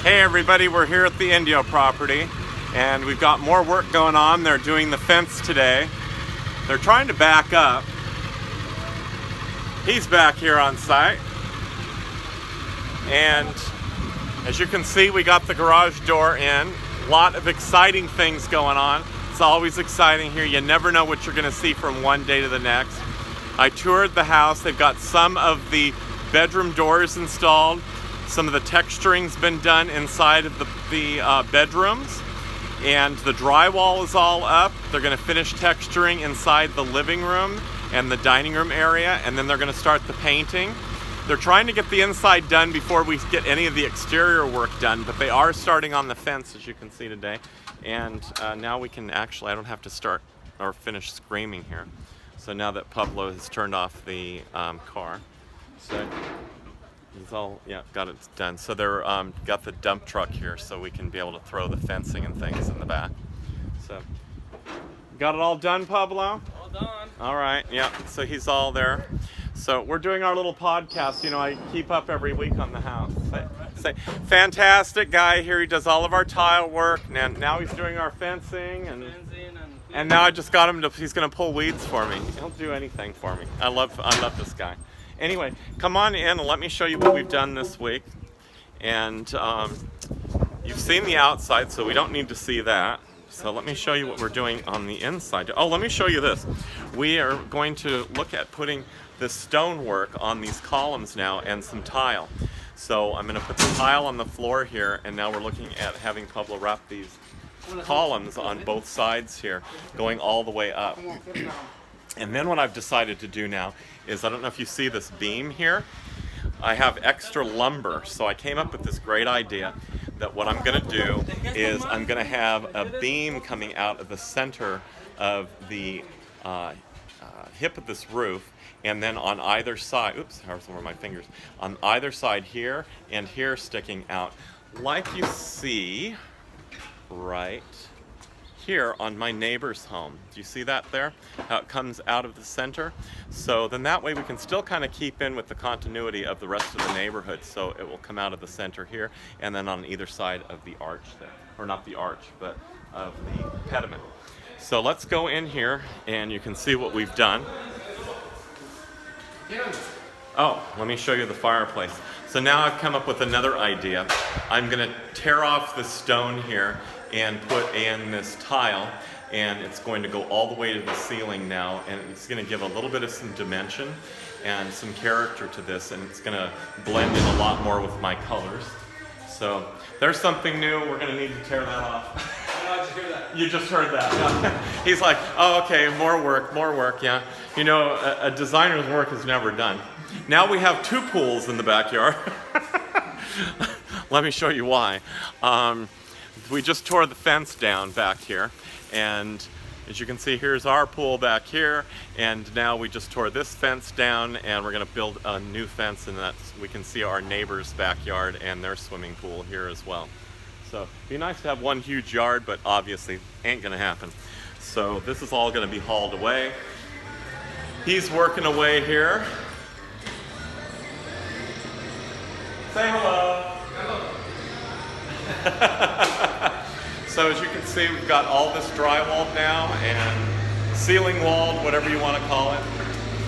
Hey everybody, we're here at the Indio property and we've got more work going on. They're doing the fence today. They're trying to back up. He's back here on site. And as you can see, we got the garage door in. A lot of exciting things going on. It's always exciting here. You never know what you're going to see from one day to the next. I toured the house. They've got some of the bedroom doors installed. Some of the texturing's been done inside of the bedrooms, and the drywall is all up. They're going to finish texturing inside the living room and the dining room area, and then they're going to start the painting. They're trying to get the inside done before we get any of the exterior work done, but they are starting on the fence, as you can see today. And now we can actually, I don't have to start or finish screaming here. So now that Pablo has turned off the car, so he's all, yeah, got it done. So they're got the dump truck here so we can be able to throw the fencing and things in the back. So, got it all done, Pablo? All done. All right, yeah, so he's all there. So we're doing our little podcast. You know, I keep up every week on the house. Say, fantastic guy here. He does all of our tile work. And now he's doing our fencing. And now I just got him to, he's going to pull weeds for me. He'll do anything for me. I love this guy. Anyway, come on in and let me show you what we've done this week. And you've seen the outside, so we don't need to see that. So let me show you what we're doing on the inside. Oh, let me show you this. We are going to look at putting the stonework on these columns now and some tile. So I'm going to put the tile on the floor here, and now we're looking at having Pablo wrap these columns on both sides here, going all the way up. And then what I've decided to do now is, I don't know if you see this beam here, I have extra lumber. So I came up with this great idea that what I'm going to do is I'm going to have a beam coming out of the center of the hip of this roof, and then on either side, oops, there's one of my fingers, on either side here and here sticking out, like you see right here on my neighbor's home. Do you see that there? How it comes out of the center? So then that way we can still kind of keep in with the continuity of the rest of the neighborhood. So it will come out of the center here and then on either side of the arch there. Or not the arch, but of the pediment. So let's go in here and you can see what we've done. Oh, let me show you the fireplace. So now I've come up with another idea. I'm going to tear off the stone here and put in this tile, and it's going to go all the way to the ceiling now, and it's going to give a little bit of some dimension and some character to this, and it's going to blend in a lot more with my colors. So there's something new. We're going to need to tear that off. I just heard that. You just heard that. Yeah. He's like, oh, okay, more work, yeah. You know, a designer's work is never done. Now we have two pools in the backyard. Let me show you why. We just tore the fence down back here, and as you can see, here's our pool back here, and now we just tore this fence down, and we're going to build a new fence, and that's, we can see our neighbor's backyard and their swimming pool here as well. So it'd be nice to have one huge yard, but obviously ain't going to happen. So this is all going to be hauled away. He's working away here. Say hello. So as you can see, we've got all this drywall now and ceiling walled, whatever you want to call it.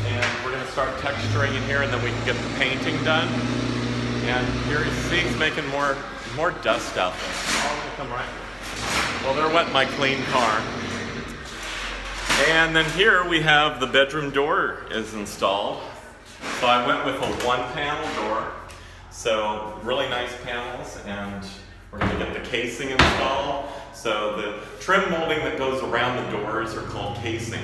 And we're going to start texturing in here, and then we can get the painting done. And here you see he's making more dust out there. All going to come right. Well, they're wetting my clean car. And then here we have the bedroom door is installed. So I went with a one-panel door. So really nice panels, and we're going to get the casing installed. So the trim molding that goes around the doors are called casing.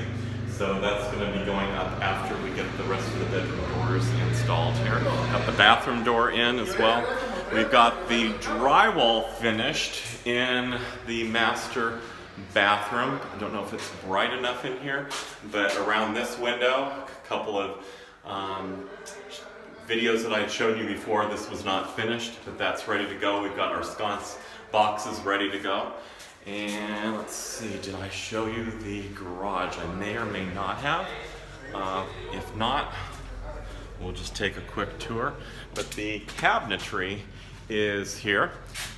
So that's going to be going up after we get the rest of the bedroom doors installed here. Got the bathroom door in as well. We've got the drywall finished in the master bathroom. I don't know if it's bright enough in here, but around this window, a couple of videos that I had shown you before, this was not finished, but that's ready to go. We've got our sconce boxes ready to go. And let's see, did I show you the garage? I may or may not have. If not, we'll just take a quick tour. But the cabinetry is here.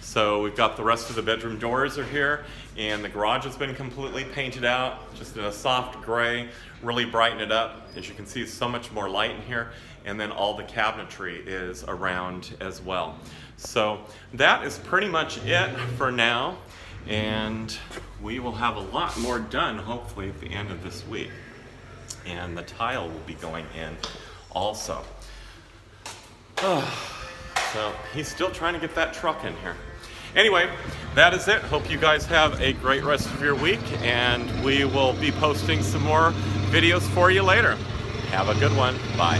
So we've got the rest of the bedroom doors are here, and the garage has been completely painted out, just in a soft gray, really brighten it up. As you can see, so much more light in here, and then all the cabinetry is around as well. So that is pretty much it for now, and we will have a lot more done hopefully at the end of this week. And the tile will be going in also. So he's still trying to get that truck in here. Anyway, that is it. Hope you guys have a great rest of your week, and we will be posting some more videos for you later. Have a good one. Bye.